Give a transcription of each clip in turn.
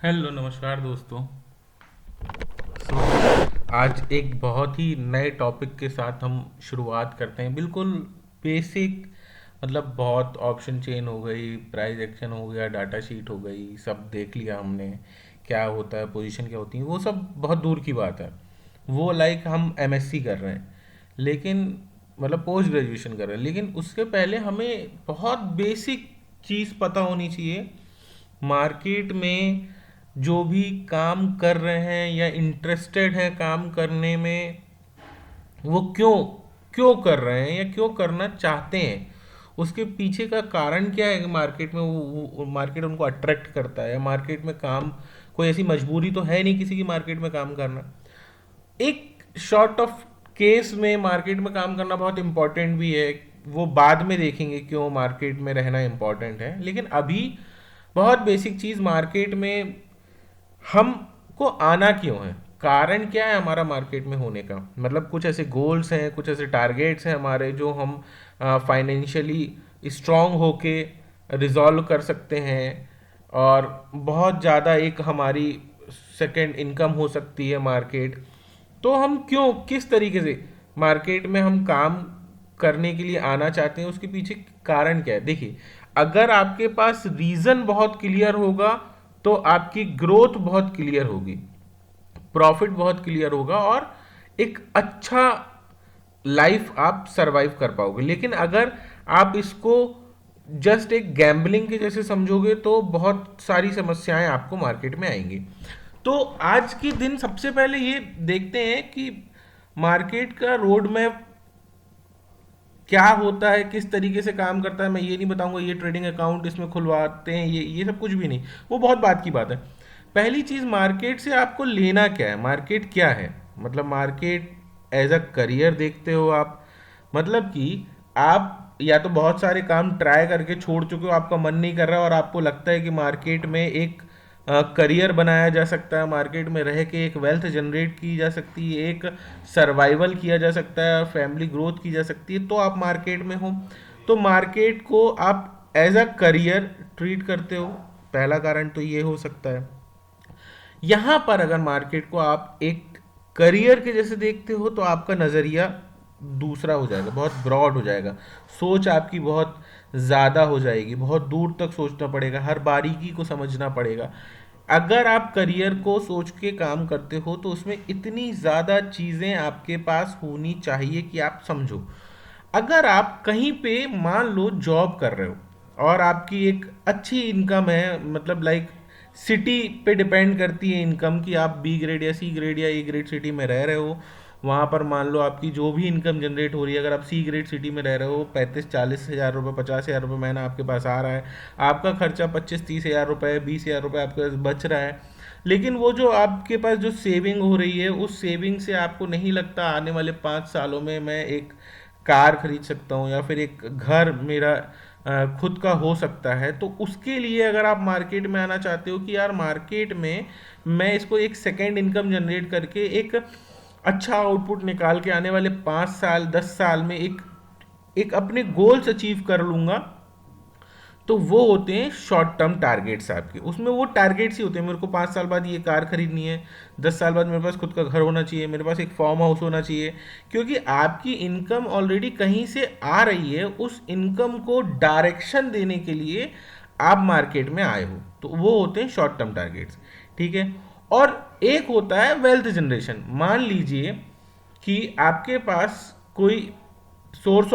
Hello नमस्कार दोस्तों। सो आज एक बहुत ही नए टॉपिक के साथ हम शुरुआत करते हैं। बिल्कुल बेसिक, मतलब बहुत ऑप्शन चेन हो गई, प्राइस एक्शन हो गया, डाटा शीट हो गई, सब देख लिया हमने। क्या होता है, पोजीशन क्या होती है, वो सब बहुत दूर की बात है। वो लाइक हम एमएससी कर रहे हैं, लेकिन मतलब पोस्ट ग्रेजुएशन कर रहे हैं, लेकिन उसके पहले हमें बहुत बेसिक चीज़ पता होनी चाहिए। मार्केट में जो भी काम कर रहे हैं या इंटरेस्टेड हैं काम करने में, वो क्यों क्यों कर रहे हैं या क्यों करना चाहते हैं, उसके पीछे का कारण क्या है कि मार्केट में वो मार्केट उनको अट्रैक्ट करता है, या मार्केट में काम, कोई ऐसी मजबूरी तो है नहीं किसी की मार्केट में काम करना। एक शॉर्ट ऑफ केस में मार्केट में काम करना बहुत इंपॉर्टेंट भी है। वो बाद में देखेंगे क्यों मार्केट में रहना इंपॉर्टेंट है, लेकिन अभी बहुत बेसिक चीज़, मार्केट में हमको आना क्यों है, कारण क्या है हमारा मार्केट में होने का। मतलब कुछ ऐसे गोल्स हैं, कुछ ऐसे टारगेट्स हैं हमारे, जो हम फाइनेंशियली स्ट्रांग होके रिजॉल्व कर सकते हैं। और बहुत ज़्यादा एक हमारी सेकंड इनकम हो सकती है मार्केट। तो हम क्यों, किस तरीके से मार्केट में हम काम करने के लिए आना चाहते हैं, उसके पीछे कारण क्या है। देखिए, अगर आपके पास रीज़न बहुत क्लियर होगा तो आपकी ग्रोथ बहुत क्लियर होगी, प्रॉफिट बहुत क्लियर होगा, और एक अच्छा लाइफ आप सरवाइव कर पाओगे। लेकिन अगर आप इसको जस्ट एक गैम्बलिंग के जैसे समझोगे तो बहुत सारी समस्याएं आपको मार्केट में आएंगी। तो आज के दिन सबसे पहले ये देखते हैं कि मार्केट का रोड मैप क्या होता है, किस तरीके से काम करता है। मैं ये नहीं बताऊंगा ये ट्रेडिंग अकाउंट इसमें खुलवाते हैं, ये सब कुछ भी नहीं, वो बहुत बात की बात है। पहली चीज़, मार्केट से आपको लेना क्या है, मार्केट क्या है। मतलब मार्केट एज अ करियर देखते हो आप, मतलब कि आप या तो बहुत सारे काम ट्राई करके छोड़ चुके हो, आपका मन नहीं कर रहा, और आपको लगता है कि मार्केट में एक करियर बनाया जा सकता है, मार्केट में रह के एक वेल्थ जनरेट की जा सकती है, एक सर्वाइवल किया जा सकता है, फैमिली ग्रोथ की जा सकती है, तो आप मार्केट में हो। तो मार्केट को आप एज अ करियर ट्रीट करते हो, पहला कारण तो ये हो सकता है। यहाँ पर अगर मार्केट को आप एक करियर के जैसे देखते हो तो आपका नज़रिया दूसरा हो जाएगा, बहुत ब्रॉड हो जाएगा, सोच आपकी बहुत ज़्यादा हो जाएगी, बहुत दूर तक सोचना पड़ेगा, हर बारीकी को समझना पड़ेगा। अगर आप करियर को सोच के काम करते हो तो उसमें इतनी ज़्यादा चीज़ें आपके पास होनी चाहिए कि आप समझो। अगर आप कहीं पे मान लो जॉब कर रहे हो और आपकी एक अच्छी इनकम है, मतलब लाइक सिटी पे डिपेंड करती है इनकम कि आप बी ग्रेड या सी ग्रेड या ए ग्रेड सिटी में रह रहे हो, वहाँ पर मान लो आपकी जो भी इनकम जनरेट हो रही है, अगर आप सी ग्रेड सिटी में रह रहे हो, 35-40 हज़ार रुपये, 50 हज़ार रुपये महीना आपके पास आ रहा है, आपका खर्चा 25-30 हज़ार रुपये, 20 हज़ार रुपये आपके पास बच रहा है। लेकिन वो जो आपके पास जो सेविंग हो रही है, उस सेविंग से आपको नहीं लगता आने वाले 5 सालों में मैं एक कार खरीद सकता हूँ या फिर एक घर मेरा खुद का हो सकता है। तो उसके लिए अगर आप मार्केट में आना चाहते हो कि यार मार्केट में मैं इसको एक सेकेंड इनकम जनरेट करके एक अच्छा आउटपुट निकाल के आने वाले 5 साल 10 साल में एक एक अपने गोल्स अचीव कर लूंगा, तो वो होते हैं शॉर्ट टर्म टारगेट्स आपके। उसमें वो टारगेट्स ही होते हैं, मेरे को 5 साल बाद ये कार खरीदनी है, 10 साल बाद मेरे पास खुद का घर होना चाहिए, मेरे पास एक फार्म हाउस होना चाहिए। क्योंकि आपकी इनकम ऑलरेडी कहीं से आ रही है, उस इनकम को डायरेक्शन देने के लिए आप मार्केट में आए हो, तो वो होते हैं शॉर्ट टर्म टारगेट्स। ठीक है। और एक होता है वेल्थ जनरेशन। मान लीजिए कि आपके पास कोई सोर्स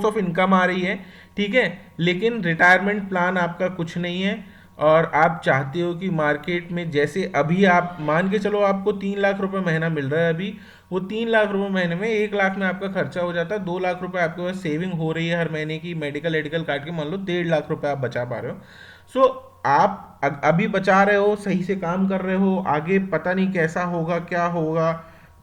ऑफ इनकम आ रही है, ठीक है, लेकिन रिटायरमेंट प्लान आपका कुछ नहीं है, और आप चाहते हो कि मार्केट में जैसे अभी आप मान के चलो आपको 3 लाख रुपए महीना मिल रहा है अभी, वो 3 लाख रुपए महीने में 1 लाख में आपका खर्चा हो जाता है, 2 लाख रुपए आपके पास सेविंग हो रही है हर महीने की, मेडिकल एडिकल काट के मान लो 1.5 लाख रुपए आप बचा पा रहे हो। सो आप अभी बचा रहे हो, सही से काम कर रहे हो, आगे पता नहीं कैसा होगा क्या होगा,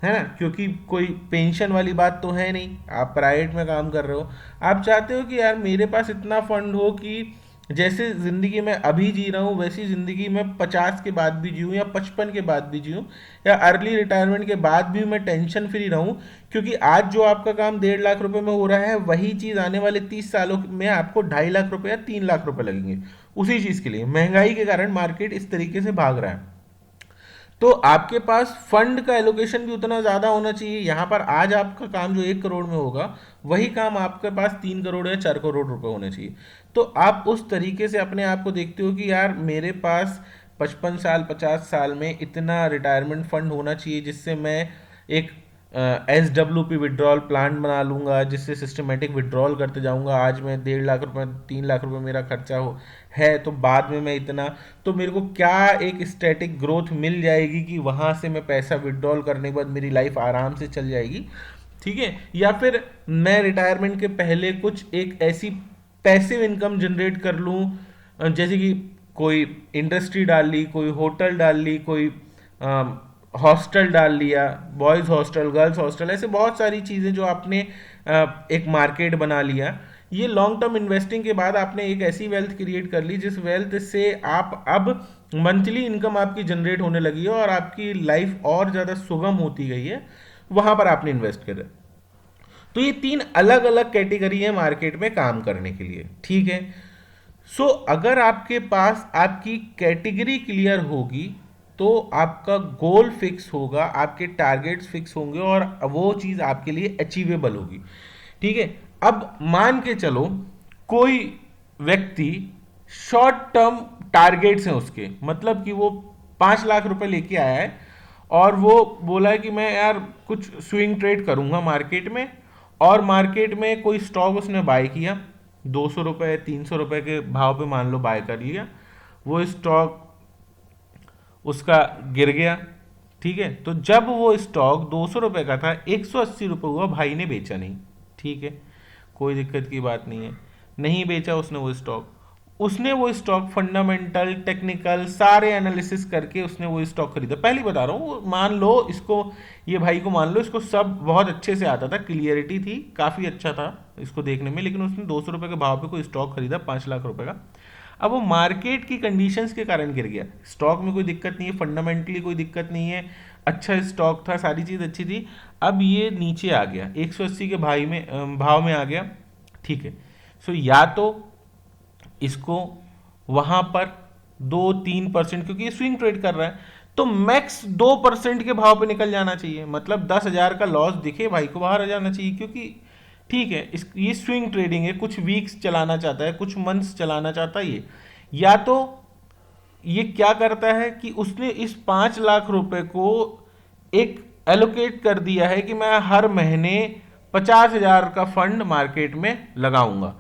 है ना, क्योंकि कोई पेंशन वाली बात तो है नहीं, आप प्राइवेट में काम कर रहे हो। आप चाहते हो कि यार मेरे पास इतना फंड हो कि जैसे ज़िंदगी में अभी जी रहा हूँ वैसी ज़िंदगी मैं 50 के बाद भी जीऊँ या 55 के बाद भी जीऊँ या अर्ली रिटायरमेंट के बाद भी मैं टेंशन फ्री रहूँ, क्योंकि आज जो आपका काम 1.5 लाख रुपए में हो रहा है वही चीज़ आने वाले 30 सालों में आपको 2.5 लाख रुपए या 3 लाख रुपए लगेंगे उसी चीज़ के लिए। महंगाई के कारण मार्केट इस तरीके से भाग रहा है। तो आपके पास फंड का एलोकेशन भी उतना ज़्यादा होना चाहिए। यहाँ पर आज आपका काम जो 1 करोड़ में होगा वही काम आपके पास 3 करोड़ या 4 करोड़ रुपए होने चाहिए। तो आप उस तरीके से अपने आप को देखते हो कि यार मेरे पास 55 साल 50 साल में इतना रिटायरमेंट फंड होना चाहिए जिससे मैं एक SWP विड्रॉल प्लान बना लूंगा, जिससे सिस्टमेटिक विड्रॉल करते जाऊंगा। आज मैं 1.5 लाख रुपए 3 लाख रुपए मेरा खर्चा हो है तो बाद में मैं इतना, तो मेरे को क्या एक स्टैटिक ग्रोथ मिल जाएगी कि वहां से मैं पैसा विड्रॉल करने के बाद मेरी लाइफ आराम से चल जाएगी। ठीक है, या फिर मैं रिटायरमेंट के पहले कुछ एक ऐसी पैसिव इनकम जनरेट कर लूं, जैसे कि कोई इंडस्ट्री डाल ली, कोई होटल डाल ली, कोई हॉस्टल डाल लिया, बॉयज़ हॉस्टल गर्ल्स हॉस्टल, ऐसे बहुत सारी चीज़ें जो आपने एक मार्केट बना लिया। ये लॉन्ग टर्म इन्वेस्टिंग के बाद आपने एक ऐसी वेल्थ क्रिएट कर ली जिस वेल्थ से आप अब मंथली इनकम आपकी जनरेट होने लगी है और आपकी लाइफ और ज़्यादा सुगम होती गई है, वहाँ पर आपने इन्वेस्ट करा। तो ये 3 अलग अलग कैटेगरी है मार्केट में काम करने के लिए। ठीक है, सो अगर आपके पास आपकी कैटेगरी क्लियर होगी तो आपका गोल फिक्स होगा, आपके टारगेट्स फिक्स होंगे और वो चीज़ आपके लिए अचीवेबल होगी। ठीक है, अब मान के चलो कोई व्यक्ति शॉर्ट टर्म टारगेट्स हैं उसके, मतलब कि वो 5 लाख रुपए लेके आया है और वो बोला है कि मैं यार कुछ स्विंग ट्रेड करूंगा मार्केट में, और मार्केट में कोई स्टॉक उसने बाय किया 200 रुपये 300 रुपये के भाव पे, मान लो बाय कर लिया, वो स्टॉक उसका गिर गया। ठीक है, तो जब वो स्टॉक 200 रुपये का था 180 रुपये हुआ, भाई ने बेचा नहीं। ठीक है, कोई दिक्कत की बात नहीं है, नहीं बेचा उसने वो स्टॉक। उसने वो स्टॉक फंडामेंटल टेक्निकल सारे एनालिसिस करके उसने वो स्टॉक खरीदा। पहले बता रहा हूँ, मान लो इसको, ये भाई को मान लो इसको सब बहुत अच्छे से आता था, क्लियरिटी थी, काफ़ी अच्छा था इसको देखने में, लेकिन उसने 200 रुपये के भाव पे कोई स्टॉक खरीदा 5 लाख रुपए का। अब वो मार्केट की कंडीशंस के कारण गिर गया। स्टॉक में कोई दिक्कत नहीं है, फंडामेंटली कोई दिक्कत नहीं है, अच्छा स्टॉक था, सारी चीज़ अच्छी थी। अब ये नीचे आ गया 180 के भाव में आ गया। ठीक है, सो या तो इसको वहां पर 2-3%, क्योंकि ये स्विंग ट्रेड कर रहा है, तो मैक्स 2% के भाव पे निकल जाना चाहिए, मतलब 10,000 का लॉस दिखे भाई को बाहर आ जाना चाहिए, क्योंकि ठीक है ये स्विंग ट्रेडिंग है, कुछ वीक्स चलाना चाहता है, कुछ मंथ्स चलाना चाहता है ये। या तो ये क्या करता है कि उसने इस 5 लाख रुपए को एक एलोकेट कर दिया है कि मैं हर महीने 50,000 का फंड मार्केट में लगाऊंगा,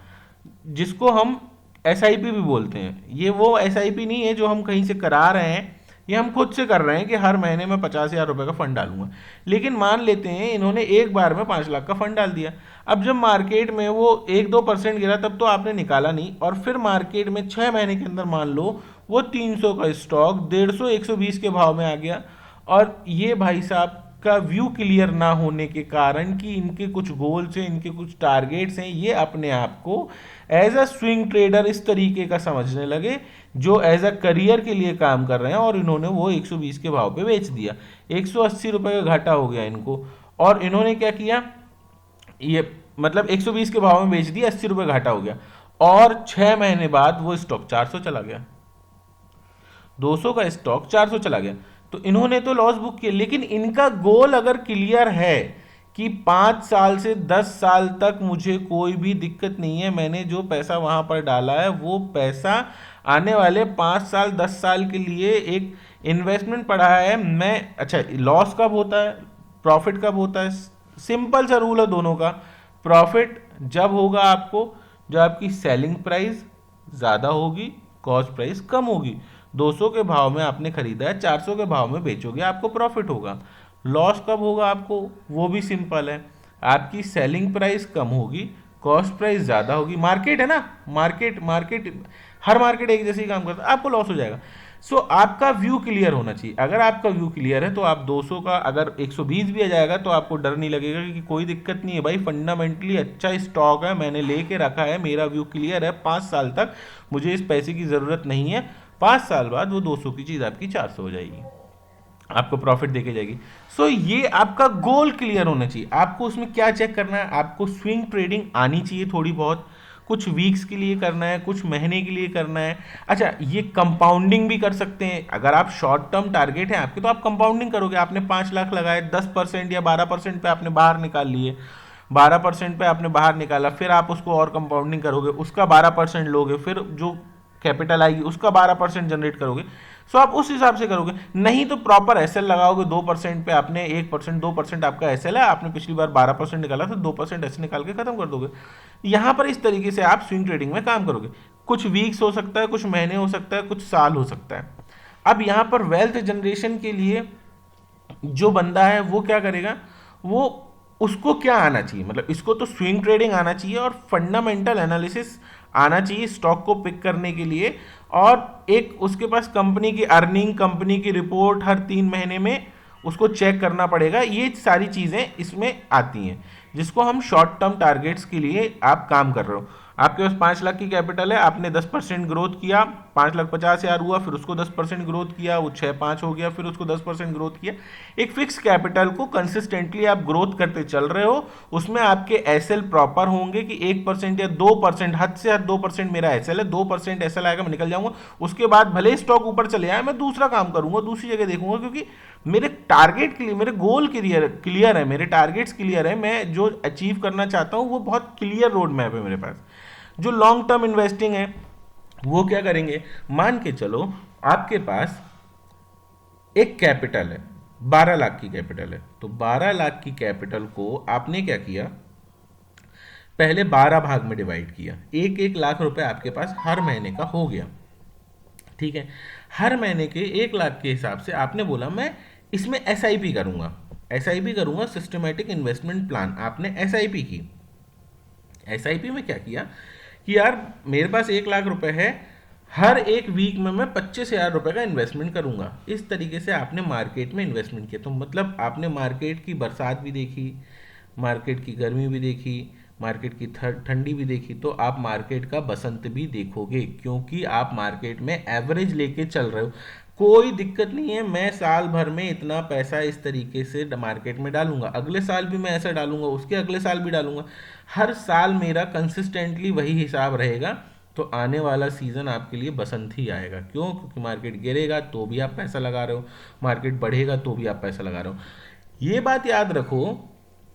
जिसको हम SIP भी बोलते हैं। ये वो SIP नहीं है जो हम कहीं से करा रहे हैं, ये हम खुद से कर रहे हैं कि हर महीने में 50,000 रुपये का फंड डालूंगा। लेकिन मान लेते हैं इन्होंने एक बार में 5 लाख का फंड डाल दिया। अब जब मार्केट में वो 1-2% गिरा तब तो आपने निकाला नहीं, और फिर मार्केट में 6 महीने के अंदर मान लो वो 300 का स्टॉक 150-120 के भाव में आ गया, और ये भाई साहब का व्यू क्लियर ना होने के कारण कि इनके कुछ गोल्स हैं, इनके कुछ टारगेट्स हैं, ये अपने आप को एज अ स्विंग ट्रेडर इस तरीके का समझने लगे जो एज अ करियर के लिए काम कर रहे हैं, और इन्होंने वो 120 के भाव पे बेच दिया। 180 रुपये का घाटा हो गया इनको, और इन्होंने क्या किया, ये मतलब 120 के भाव में बेच दिया, 80 रुपये घाटा हो गया, और 6 महीने बाद वो स्टॉक 400 चला गया, 200 का स्टॉक 400 चला गया। तो इन्होंने तो लॉस बुक किया, लेकिन इनका गोल अगर क्लियर है कि 5 साल से 10 साल तक मुझे कोई भी दिक्कत नहीं है, मैंने जो पैसा वहां पर डाला है वो पैसा आने वाले 5 साल 10 साल के लिए एक इन्वेस्टमेंट पड़ा है। मैं अच्छा, लॉस कब होता है, प्रॉफिट कब होता है, सिंपल सा रूल है दोनों का। प्रॉफिट जब होगा आपको जब आपकी सेलिंग प्राइस ज़्यादा होगी, कॉस्ट प्राइस कम होगी। 200 के भाव में आपने खरीदा है, 400 के भाव में बेचोगे, आपको प्रॉफिट होगा। लॉस कब होगा आपको, वो भी सिंपल है, आपकी सेलिंग प्राइस कम होगी, कॉस्ट प्राइस ज़्यादा होगी। मार्केट है ना, मार्केट मार्केट हर मार्केट एक जैसे ही काम करता है, आपको लॉस हो जाएगा। सो आपका व्यू क्लियर होना चाहिए। अगर आपका व्यू क्लियर है तो आप 200 का अगर 120 भी आ जाएगा तो आपको डर नहीं लगेगा, कि कोई दिक्कत नहीं है भाई, फंडामेंटली अच्छा स्टॉक है, मैंने लेके रखा है, मेरा व्यू क्लियर है, 5 साल तक मुझे इस पैसे की ज़रूरत नहीं है, 5 साल बाद वो 200 की चीज़ आपकी 400 हो जाएगी, आपको प्रॉफिट देके जाएगी। सो ये आपका गोल क्लियर होना चाहिए। आपको उसमें क्या चेक करना है, आपको स्विंग ट्रेडिंग आनी चाहिए थोड़ी बहुत, कुछ वीक्स के लिए करना है, कुछ महीने के लिए करना है। अच्छा, ये कंपाउंडिंग भी कर सकते हैं। अगर आप शॉर्ट टर्म टारगेट है आपके तो आप कंपाउंडिंग करोगे। आपने 5 लाख लगाए, 10% या 12% पे आपने बाहर निकाल लिए, 12% पे आपने बाहर निकाला, फिर आप उसको और कंपाउंडिंग करोगे, उसका 12% लोगे, फिर जो कैपिटल आएगी उसका 12% जनरेट करोगे। सो आप उस हिसाब से करोगे। नहीं तो प्रॉपर एसएल लगाओगे, 2% पे आपने 1%, 2% आपका एसएल है, आपने पिछली बार 12% निकाला तो 2% ऐसे निकाल के खत्म कर दोगे। यहां पर इस तरीके से आप स्विंग ट्रेडिंग में काम करोगे। कुछ वीक्स हो सकता है, कुछ महीने हो सकता है, कुछ साल हो सकता है। अब यहां पर वेल्थ जनरेशन के लिए जो बंदा है वो क्या करेगा, वो उसको क्या आना चाहिए, मतलब इसको तो स्विंग ट्रेडिंग आना चाहिए और फंडामेंटल एनालिसिस आना चाहिए स्टॉक को पिक करने के लिए, और एक उसके पास कंपनी की अर्निंग, कंपनी की रिपोर्ट हर 3 महीने में उसको चेक करना पड़ेगा। ये सारी चीज़ें इसमें आती हैं, जिसको हम शॉर्ट टर्म टारगेट्स के लिए आप काम कर रहे हो। आपके पास 5 लाख की कैपिटल है, आपने 10% ग्रोथ किया, 5,50,000 हुआ, फिर उसको 10% ग्रोथ किया, वो 6,5 हो गया, फिर उसको 10% ग्रोथ किया। एक फिक्स कैपिटल को कंसिस्टेंटली आप ग्रोथ करते चल रहे हो, उसमें आपके एसएल प्रॉपर होंगे कि 1% या 2%, हद से हद 2% मेरा एसएल है, 2% एसएल आएगा, मैं निकल जाऊंगा। उसके बाद भले स्टॉक ऊपर चले आए, मैं दूसरा काम करूंगा, दूसरी जगह देखूंगा, क्योंकि मेरे टारगेट के लिए, मेरे गोल क्लियर है, मेरे टारगेट्स क्लियर है, मैं जो अचीव करना चाहता हूँ वो बहुत क्लियर रोड मैप है मेरे पास। जो लॉन्ग टर्म इन्वेस्टिंग है वो क्या करेंगे, मान के चलो आपके पास एक कैपिटल है, 12 लाख की कैपिटल है, तो 12 लाख की कैपिटल को आपने क्या किया, पहले 12 भाग में डिवाइड किया, 1-1 लाख रुपए आपके पास हर महीने का हो गया। ठीक है, हर महीने के 1 लाख के हिसाब से आपने बोला मैं इसमें एसआईपी करूंगा, एसआईपी करूंगा, सिस्टमेटिक इन्वेस्टमेंट प्लान, आपने एसआईपी की। एसआईपी में क्या किया कि यार मेरे पास 1 लाख रुपए है, हर एक वीक में मैं 25,000 रुपए का इन्वेस्टमेंट करूंगा। इस तरीके से आपने मार्केट में इन्वेस्टमेंट किया। तो मतलब आपने मार्केट की बरसात भी देखी, मार्केट की गर्मी भी देखी, मार्केट की ठंडी भी देखी, तो आप मार्केट का बसंत भी देखोगे, क्योंकि आप मार्केट में एवरेज लेके चल रहे हो। कोई दिक्कत नहीं है, मैं साल भर में इतना पैसा इस तरीके से मार्केट में डालूंगा, अगले साल भी मैं ऐसा डालूंगा, उसके अगले साल भी डालूंगा, हर साल मेरा कंसिस्टेंटली वही हिसाब रहेगा। तो आने वाला सीजन आपके लिए बसंत ही आएगा। क्यों? क्योंकि मार्केट गिरेगा तो भी आप पैसा लगा रहे हो, मार्केट बढ़ेगा तो भी आप पैसा लगा रहे हो। ये बात याद रखो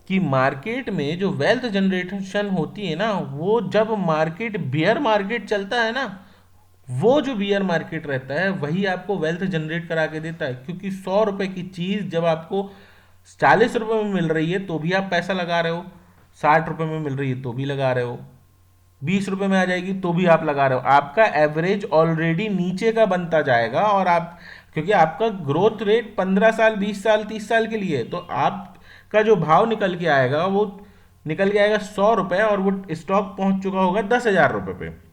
कि मार्केट में जो वेल्थ जनरेशन होती है ना, वो जब मार्केट बियर मार्केट चलता है ना, वो जो बियर मार्केट रहता है वही आपको वेल्थ जनरेट करा के देता है। क्योंकि 100 रुपए की चीज जब आपको 40 रुपए में मिल रही है तो भी आप पैसा लगा रहे हो, 60 रुपए में मिल रही है तो भी लगा रहे हो, 20 रुपए में आ जाएगी तो भी आप लगा रहे हो। आपका एवरेज ऑलरेडी नीचे का बनता जाएगा, और आप, क्योंकि आपका ग्रोथ रेट 15 साल, 20 साल, 30 साल के लिए है, तो आपका जो भाव निकल के आएगा वो निकल के आएगा 100 रुपए, और वो स्टॉक पहुंच चुका होगा 10,000 रुपए पे।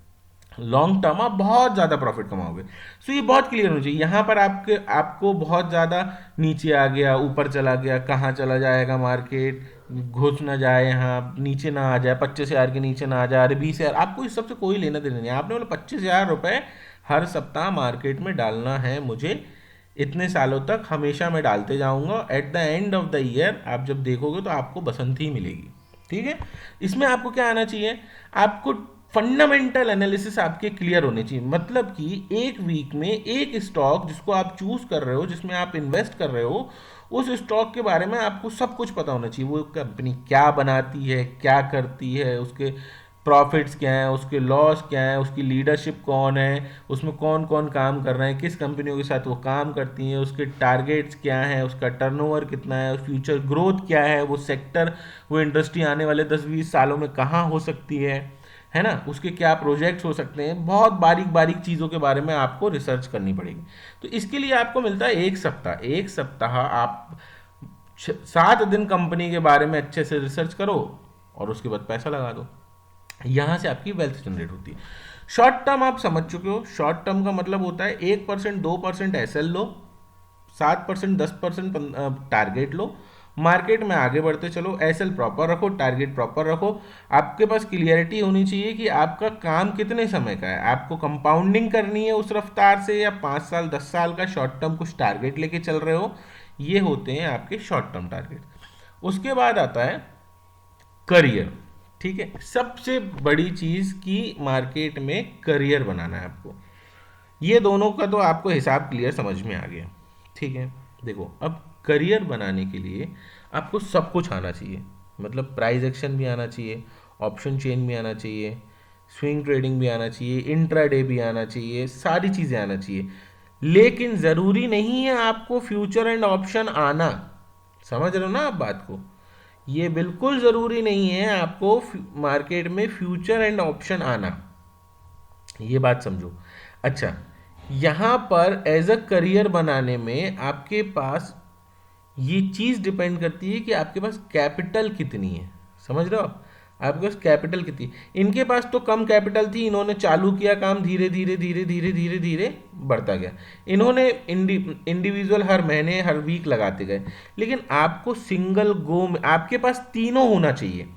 लॉन्ग टर्म आप बहुत ज़्यादा प्रॉफिट कमाओगे। सो ये बहुत क्लियर होना चाहिए। यहाँ पर आपको बहुत ज़्यादा नीचे आ गया, ऊपर चला गया, कहाँ चला जाएगा मार्केट, घुस ना जाए, यहाँ नीचे ना आ जाए, 25,000 के नीचे ना आ जाए, अरे 20,000, आपको इस सबसे कोई लेना देना नहीं। आपने बोला 25,000 रुपये हर सप्ताह मार्केट में डालना है मुझे, इतने सालों तक हमेशा मैं डालते जाऊंगा, at the end of the year आप जब देखोगे तो आपको बसंत ही मिलेगी। ठीक है, इसमें आपको क्या आना चाहिए, आपको फंडामेंटल एनालिसिस आपके क्लियर होने चाहिए। मतलब कि एक वीक में एक स्टॉक जिसको आप चूज कर रहे हो, जिसमें आप इन्वेस्ट कर रहे हो, उस स्टॉक के बारे में आपको सब कुछ पता होना चाहिए। वो कंपनी क्या बनाती है, क्या करती है, उसके प्रॉफिट्स क्या हैं, उसके लॉस क्या है, उसकी लीडरशिप कौन है, उसमें कौन कौन काम कर रहे हैं, किस कंपनियों के साथ वो काम करती हैं, उसके टारगेट्स क्या हैं, उसका टर्नओवर कितना है, फ्यूचर ग्रोथ क्या है, वो सेक्टर, वो इंडस्ट्री आने वाले 10-20 सालों में कहाँ हो सकती है ना, उसके क्या प्रोजेक्ट्स हो सकते हैं। बहुत बारीक बारीक चीज़ों के बारे में आपको रिसर्च करनी पड़ेगी। तो इसके लिए आपको मिलता है 1 सप्ताह। 1 सप्ताह आप 7 दिन कंपनी के बारे में अच्छे से रिसर्च करो और उसके बाद पैसा लगा दो। यहाँ से आपकी वेल्थ जनरेट होती है। शॉर्ट टर्म आप समझ चुके हो, शॉर्ट टर्म का मतलब होता है 1%, 2% एसएल लो, 7%, 10% टारगेट लो, मार्केट में आगे बढ़ते चलो, एसएल प्रॉपर रखो, टारगेट प्रॉपर रखो। आपके पास क्लियरिटी होनी चाहिए कि आपका काम कितने समय का है, आपको कंपाउंडिंग करनी है उस रफ्तार से, या 5 साल 10 साल का शॉर्ट टर्म कुछ टारगेट लेके चल रहे हो। ये होते हैं आपके शॉर्ट टर्म टारगेट। उसके बाद आता है करियर। ठीक है, सबसे बड़ी चीज की मार्केट में करियर बनाना है आपको। ये दोनों का तो आपको हिसाब क्लियर समझ में आ गया। ठीक है, देखो अब करियर बनाने के लिए आपको सब कुछ आना चाहिए। मतलब प्राइस एक्शन भी आना चाहिए, ऑप्शन चेन भी आना चाहिए, स्विंग ट्रेडिंग भी आना चाहिए, इंट्राडे भी आना चाहिए, सारी चीज़ें आना चाहिए। लेकिन ज़रूरी नहीं है आपको फ्यूचर एंड ऑप्शन आना। समझ रहे हो ना आप बात को? ये बिल्कुल ज़रूरी नहीं है आपको मार्केट में फ्यूचर एंड ऑप्शन आना। ये बात समझो। अच्छा, यहाँ पर एज अ करियर बनाने में आपके पास ये चीज़ डिपेंड करती है कि आपके पास कैपिटल कितनी है। समझ रहे हो आप? आपके पास कैपिटल कितनी, इनके पास तो कम कैपिटल थी, इन्होंने चालू किया काम, धीरे धीरे धीरे धीरे धीरे धीरे बढ़ता गया। इन्होंने इंडिविजुअल हर महीने हर वीक लगाते गए। लेकिन आपको सिंगल गो में आपके पास तीनों होना चाहिए।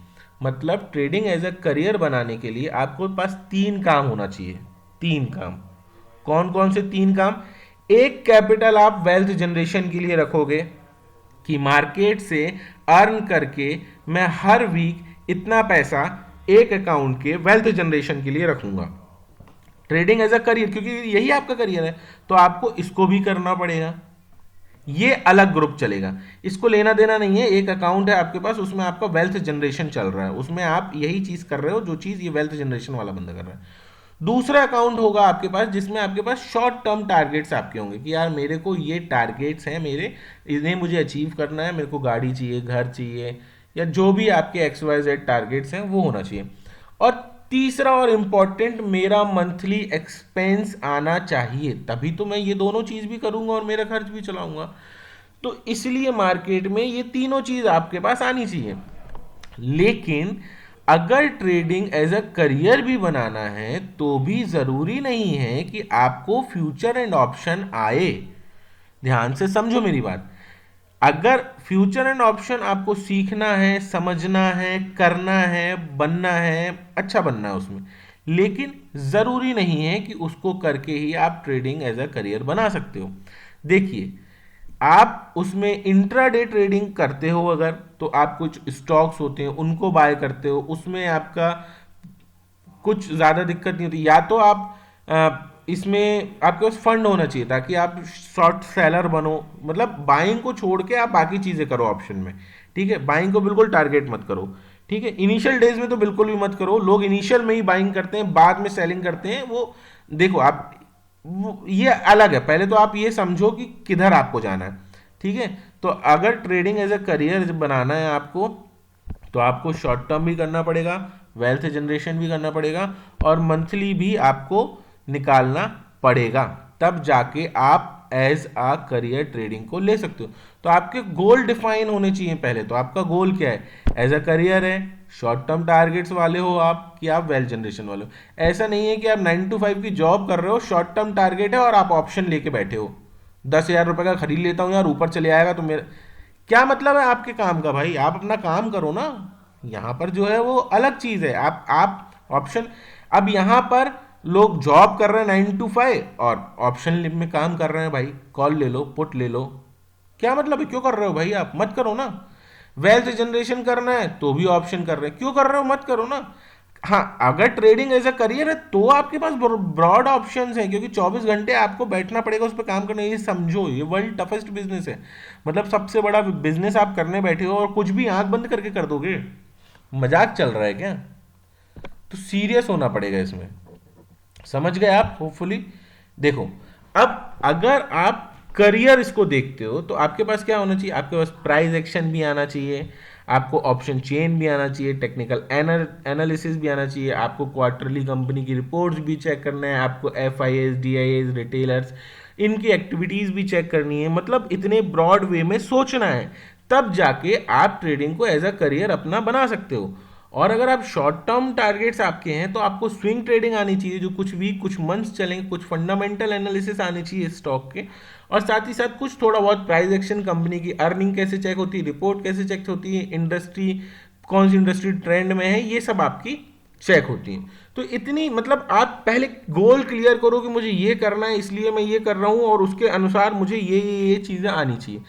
मतलब ट्रेडिंग एज अ करियर बनाने के लिए आपको पास 3 काम होना चाहिए। 3 काम। कौन कौन से 3 काम? एक, कैपिटल आप वेल्थ जनरेशन के लिए रखोगे कि मार्केट से अर्न करके मैं हर वीक इतना पैसा एक अकाउंट के वेल्थ जनरेशन के लिए रखूंगा। ट्रेडिंग एज अ करियर, क्योंकि यही आपका करियर है, तो आपको इसको भी करना पड़ेगा। ये अलग ग्रुप चलेगा, इसको लेना देना नहीं है। एक अकाउंट है आपके पास, उसमें आपका वेल्थ जनरेशन चल रहा है, उसमें आप यही चीज कर रहे हो जो चीज ये वेल्थ जनरेशन वाला बंदा कर रहा है। दूसरा अकाउंट होगा आपके पास जिसमें आपके पास शॉर्ट टर्म टारगेट्स आपके होंगे कि यार मेरे को ये टारगेट्स हैं मेरे, इन्हें मुझे अचीव करना है, मेरे को गाड़ी चाहिए, घर चाहिए, या जो भी आपके एक्स वाई जेड टारगेट्स हैं वो होना चाहिए। और तीसरा और इम्पॉर्टेंट, मेरा मंथली एक्सपेंस आना चाहिए, तभी तो मैं ये दोनों चीज़ भी करूंगा और मेरा खर्च भी चलाऊंगा। तो इसलिए मार्केट में ये तीनों चीज़ आपके पास आनी चाहिए। लेकिन अगर ट्रेडिंग एज अ करियर भी बनाना है तो भी ज़रूरी नहीं है कि आपको फ्यूचर एंड ऑप्शन आए। ध्यान से समझो मेरी बात। अगर फ्यूचर एंड ऑप्शन आपको सीखना है, समझना है, करना है, बनना है, अच्छा बनना है उसमें, लेकिन ज़रूरी नहीं है कि उसको करके ही आप ट्रेडिंग एज अ करियर बना सकते हो। देखिए, आप उसमें इंट्राडे ट्रेडिंग करते हो अगर, तो आप कुछ स्टॉक्स होते हैं उनको बाय करते हो, उसमें आपका कुछ ज़्यादा दिक्कत नहीं होती। या तो आप इसमें आपके पास फंड होना चाहिए ताकि आप शॉर्ट सेलर बनो, मतलब बाइंग को छोड़ के आप बाकी चीज़ें करो ऑप्शन में। ठीक है, बाइंग को बिल्कुल टारगेट मत करो। ठीक है, इनिशियल डेज में तो बिल्कुल भी मत करो। लोग इनिशियल में ही बाइंग करते हैं, बाद में सेलिंग करते हैं। वो देखो आप, ये अलग है। पहले तो आप ये समझो कि किधर आपको जाना है। ठीक है, तो अगर ट्रेडिंग एज अ करियर बनाना है आपको, तो आपको शॉर्ट टर्म भी करना पड़ेगा, वेल्थ जनरेशन भी करना पड़ेगा, और मंथली भी आपको निकालना पड़ेगा। तब जाके आप एज आ करियर ट्रेडिंग को ले सकते हो। तो आपके गोल डिफाइन होने चाहिए। पहले तो आपका गोल क्या है? एज अ करियर है, शॉर्ट टर्म टारगेट्स वाले हो आप, कि आप वेल्थ जनरेशन वाले हो। ऐसा नहीं है कि आप 9 to 5 की जॉब कर रहे हो, शॉर्ट टर्म टारगेट है और आप ऑप्शन लेके बैठे हो, 10,000 रुपए का खरीद लेता हूँ यार, ऊपर चले आएगा तो मेरा क्या मतलब है आपके काम का? भाई आप अपना काम करो ना। यहाँ पर जो है वो अलग चीज है। आप ऑप्शन, अब यहाँ पर लोग जॉब कर रहे हैं 9 to 5 और ऑप्शन में काम कर रहे हैं। भाई कॉल ले लो, पुट ले लो, क्या मतलब है? क्यों कर रहे हो भाई? आप मत करो ना। वेल्थ जनरेशन करना है तो भी ऑप्शन कर रहे हैं, क्यों कर रहे हो? मत करो ना। हाँ, अगर ट्रेडिंग एज अ करियर है तो आपके पास ब्रॉड ऑप्शंस हैं, क्योंकि 24 घंटे आपको बैठना पड़ेगा उस पर काम करने। ये समझो, ये वर्ल्ड टफेस्ट बिजनेस है। मतलब सबसे बड़ा बिजनेस आप करने बैठे हो और कुछ भी आंख बंद करके कर दोगे? मजाक चल रहा है क्या? तो सीरियस होना पड़ेगा इसमें। समझ गए आप होपफुली? देखो, अब अगर आप करियर इसको देखते हो तो आपके पास क्या होना चाहिए? आपके पास प्राइस एक्शन भी आना चाहिए, आपको ऑप्शन चेन भी आना चाहिए, टेक्निकल एनालिसिस भी आना चाहिए, आपको क्वार्टरली कंपनी की रिपोर्ट्स भी चेक करना है, आपको F I S, D I S, retailers, इनकी एक्टिविटीज भी चेक करनी है। मतलब इतने ब्रॉड वे में सोचना है, तब जाके आप ट्रेडिंग को एज अ करियर अपना बना सकते हो। और अगर आप शॉर्ट टर्म टारगेट्स आपके हैं तो आपको स्विंग ट्रेडिंग आनी चाहिए, जो कुछ वीक कुछ मंथ्स चलेंगे, कुछ फंडामेंटल एनालिसिस आनी चाहिए स्टॉक के, और साथ ही साथ कुछ थोड़ा बहुत प्राइस एक्शन, कंपनी की अर्निंग कैसे चेक होती है, रिपोर्ट कैसे चेक होती है, इंडस्ट्री कौन सी इंडस्ट्री ट्रेंड में है, ये सब आपकी चेक होती है। तो इतनी मतलब आप पहले गोल क्लियर करो कि मुझे ये करना है, इसलिए मैं ये कर रहा हूँ, और उसके अनुसार मुझे ये चीज़ें आनी चाहिए।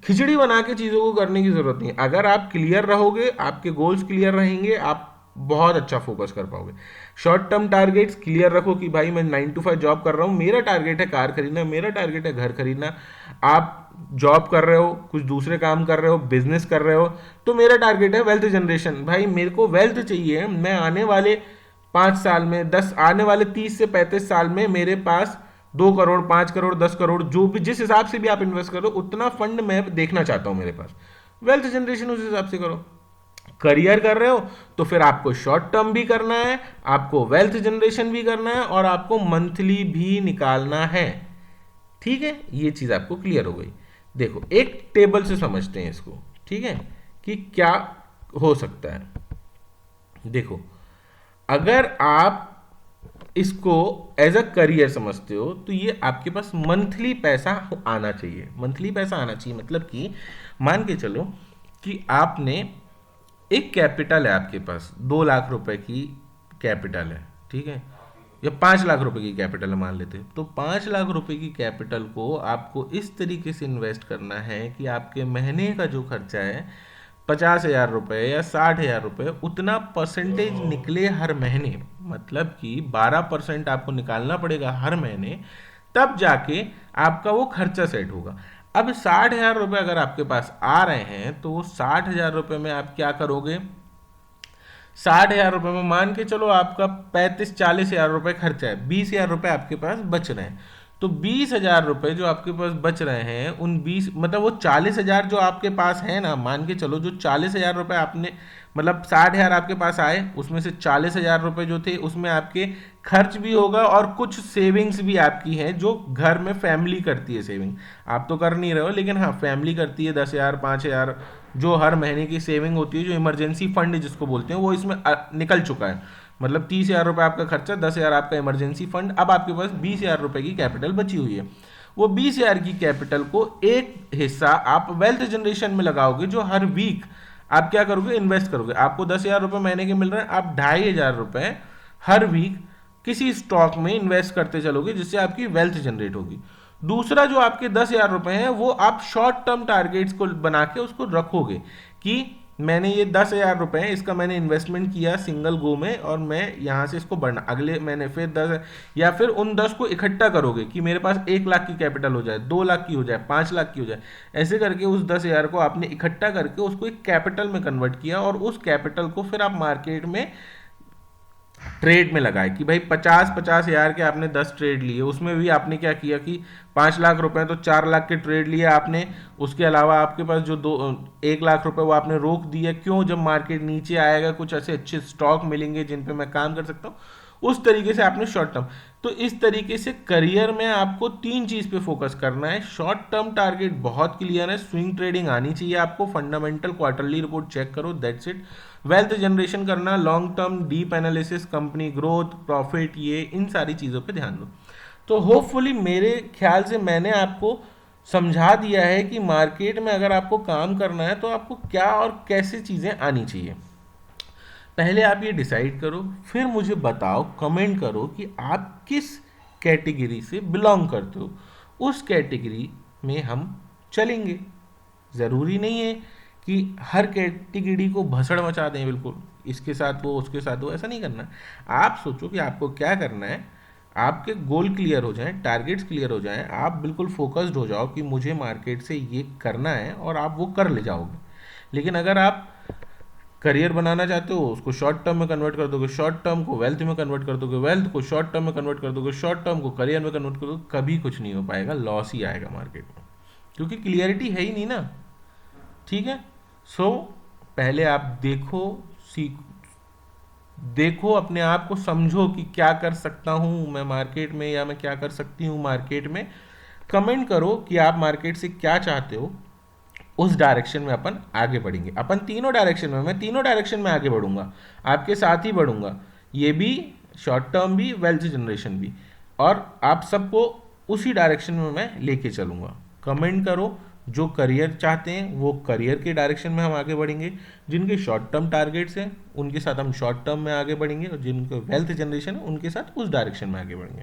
खिचड़ी बना के चीज़ों को करने की ज़रूरत नहीं। अगर आप क्लियर रहोगे, आपके गोल्स क्लियर रहेंगे, आप बहुत अच्छा फोकस कर पाओगे। शॉर्ट टर्म टारगेट्स क्लियर रखो कि भाई मैं 9 to 5 जॉब कर रहा हूँ, मेरा टारगेट है कार खरीदना, मेरा टारगेट है घर खरीदना। आप जॉब कर रहे हो, कुछ दूसरे काम कर रहे हो, बिजनेस कर रहे हो, तो मेरा टारगेट है वेल्थ जनरेशन। भाई मेरे को वेल्थ चाहिए, मैं आने वाले 5 साल में, 10 आने वाले 30 से 35 साल में मेरे पास 2 करोड़, 5 करोड़, 10 करोड़, जो भी जिस हिसाब से भी आप इन्वेस्ट करो, उतना फंड मैं देखना चाहता हूं मेरे पास। वेल्थ जनरेशन उस हिसाब से करो। करियर कर रहे हो तो फिर आपको शॉर्ट टर्म भी करना है, आपको वेल्थ जनरेशन भी करना है, और आपको मंथली भी निकालना है। ठीक है, ये चीज आपको क्लियर हो गई। देखो एक टेबल से समझते हैं इसको, ठीक है, कि क्या हो सकता है। देखो अगर आप इसको एज अ करियर समझते हो तो ये आपके पास मंथली पैसा आना चाहिए। मंथली पैसा आना चाहिए मतलब कि मान के चलो कि आपने एक कैपिटल है, आपके पास 2 लाख रुपए की कैपिटल है, ठीक है, या 5 लाख रुपए की कैपिटल मान लेते हैं। तो 5 लाख रुपए की कैपिटल को आपको इस तरीके से इन्वेस्ट करना है कि आपके महीने का जो खर्चा है 50,000 रुपये या 60,000 रुपये, उतना परसेंटेज निकले हर महीने। मतलब कि 12% आपको निकालना पड़ेगा हर महीने, तब जाके आपका वो खर्चा सेट होगा। अब 60,000 रुपये अगर आपके पास आ रहे हैं तो वो 60,000 रुपये में आप क्या करोगे? 60,000 रुपये में मान के चलो आपका 35-40 हज़ार रुपये खर्चा है, 20,000 रुपये आपके पास बच रहे हैं। तो 20,000 रुपये जो आपके पास बच रहे हैं, उन 20 मतलब वो 40,000 जो आपके पास है ना, मान के चलो जो 40,000 रुपये आपने मतलब 60,000 आपके पास आए, उसमें से 40,000 रुपये जो थे उसमें आपके खर्च भी होगा, और कुछ सेविंग्स भी आपकी हैं जो घर में फैमिली करती है सेविंग। आप तो कर नहीं रहे हो, लेकिन हाँ फैमिली करती है 10,000, 5,000, जो हर महीने की सेविंग होती है, जो इमरजेंसी फंड जिसको बोलते हैं, वो इसमें निकल चुका है। मतलब 30,000 रुपये आपका खर्चा, 10,000 आपका इमरजेंसी फंड, अब आपके पास 20,000 रुपये की कैपिटल बची हुई है। वो 20,000 की कैपिटल को एक हिस्सा आप वेल्थ जनरेशन में लगाओगे, जो हर वीक आप क्या करोगे? इन्वेस्ट करोगे। आपको 10,000 रुपये महीने के मिल रहे हैं, आप 2,500 रुपये हर वीक किसी स्टॉक में इन्वेस्ट करते चलोगे, जिससे आपकी वेल्थ जनरेट होगी। दूसरा जो आपके 10,000 रुपये हैं, वो आप शॉर्ट टर्म टारगेट्स को बना के उसको रखोगे कि मैंने ये 10,000 रुपये हैं, इसका मैंने इन्वेस्टमेंट किया सिंगल गो में, और मैं यहाँ से इसको बढ़ना अगले महीने फिर 10, या फिर उन 10 को इकट्ठा करोगे कि मेरे पास 1 लाख की कैपिटल हो जाए, 2 लाख की हो जाए, 5 लाख की हो जाए। ऐसे करके उस 10,000 को आपने इकट्ठा करके उसको एक कैपिटल में कन्वर्ट किया, और उस कैपिटल को फिर आप मार्केट में ट्रेड में लगाए कि भाई 50-50 हज़ार के आपने 10 ट्रेड लिए, उसमें भी आपने क्या किया कि 5 लाख रुपए तो 4 लाख के ट्रेड लिए आपने। उसके अलावा आपके पास जो 1 लाख रुपए वो आपने रोक दिया। क्यों? जब मार्केट नीचे आएगा कुछ ऐसे अच्छे स्टॉक मिलेंगे जिन पे मैं काम कर सकता हूँ, उस तरीके से आपने शॉर्ट टर्म। तो इस तरीके से करियर में आपको 3 चीज पे फोकस करना है। शॉर्ट टर्म टारगेट बहुत क्लियर है, स्विंग ट्रेडिंग आनी चाहिए आपको, फंडामेंटल क्वार्टरली रिपोर्ट चेक करो, दैट्स इट। वेल्थ जनरेशन करना, long term deep analysis, company growth, profit, ये इन सारी चीज़ों पे ध्यान दो। तो होपफुली मेरे ख्याल से मैंने आपको समझा दिया है कि मार्केट में अगर आपको काम करना है तो आपको क्या और कैसे चीज़ें आनी चाहिए। पहले आप ये डिसाइड करो, फिर मुझे बताओ, कमेंट करो कि आप किस कैटेगरी से बिलोंग करते हो। उस कैटेगरी में हम चलेंगे। ज़रूरी नहीं है कि हर कैटेगरी को भसड़ मचा दें, बिल्कुल इसके साथ वो उसके साथ वो, ऐसा नहीं करना। आप सोचो कि आपको क्या करना है, आपके गोल क्लियर हो जाएं, टारगेट्स क्लियर हो जाएं, आप बिल्कुल फोकस्ड हो जाओ कि मुझे मार्केट से ये करना है, और आप वो कर ले जाओगे। लेकिन अगर आप करियर बनाना चाहते हो, उसको शॉर्ट टर्म में कन्वर्ट कर दोगे, शॉर्ट टर्म को वेल्थ में कन्वर्ट कर दोगे, वेल्थ को शॉर्ट टर्म में कन्वर्ट कर दोगे, शॉर्ट टर्म को करियर में कन्वर्ट कर दोगे, कभी कुछ नहीं हो पाएगा, लॉस ही आएगा मार्केट में, क्योंकि क्लियरिटी है ही नहीं ना। ठीक है, सो पहले आप देखो, सीख देखो, अपने आप को समझो कि क्या कर सकता हूँ मैं मार्केट में, या मैं क्या कर सकती हूँ मार्केट में। कमेंट करो कि आप मार्केट से क्या चाहते हो, उस डायरेक्शन में अपन आगे बढ़ेंगे। अपन तीनों डायरेक्शन में, मैं तीनों डायरेक्शन में आगे बढ़ूंगा, आपके साथ ही बढ़ूंगा, ये भी शॉर्ट टर्म भी, वेल्थ जनरेशन भी, और आप सबको उसी डायरेक्शन में मैं लेके चलूंगा। कमेंट करो, जो करियर चाहते हैं वो करियर के डायरेक्शन में हम आगे बढ़ेंगे, जिनके शॉर्ट टर्म टारगेट्स हैं उनके साथ हम शॉर्ट टर्म में आगे बढ़ेंगे, और जिनके वेल्थ जनरेशन है उनके साथ उस डायरेक्शन में आगे बढ़ेंगे।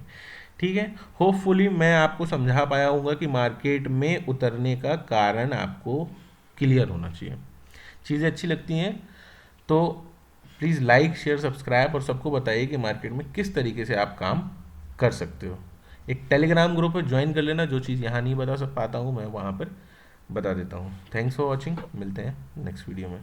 ठीक है, होपफुली मैं आपको समझा पाया हूँगा कि मार्केट में उतरने का कारण आपको क्लियर होना चाहिए। चीज़ें अच्छी लगती हैं तो प्लीज़ लाइक शेयर सब्सक्राइब, और सबको बताइए कि मार्केट में किस तरीके से आप काम कर सकते हो। एक टेलीग्राम ग्रुप है, ज्वाइन कर लेना, जो चीज़ यहाँ नहीं बता पाता हूँ मैं वहाँ पर बता देता हूँ। थैंक्स फॉर वॉचिंग, मिलते हैं नेक्स्ट वीडियो में।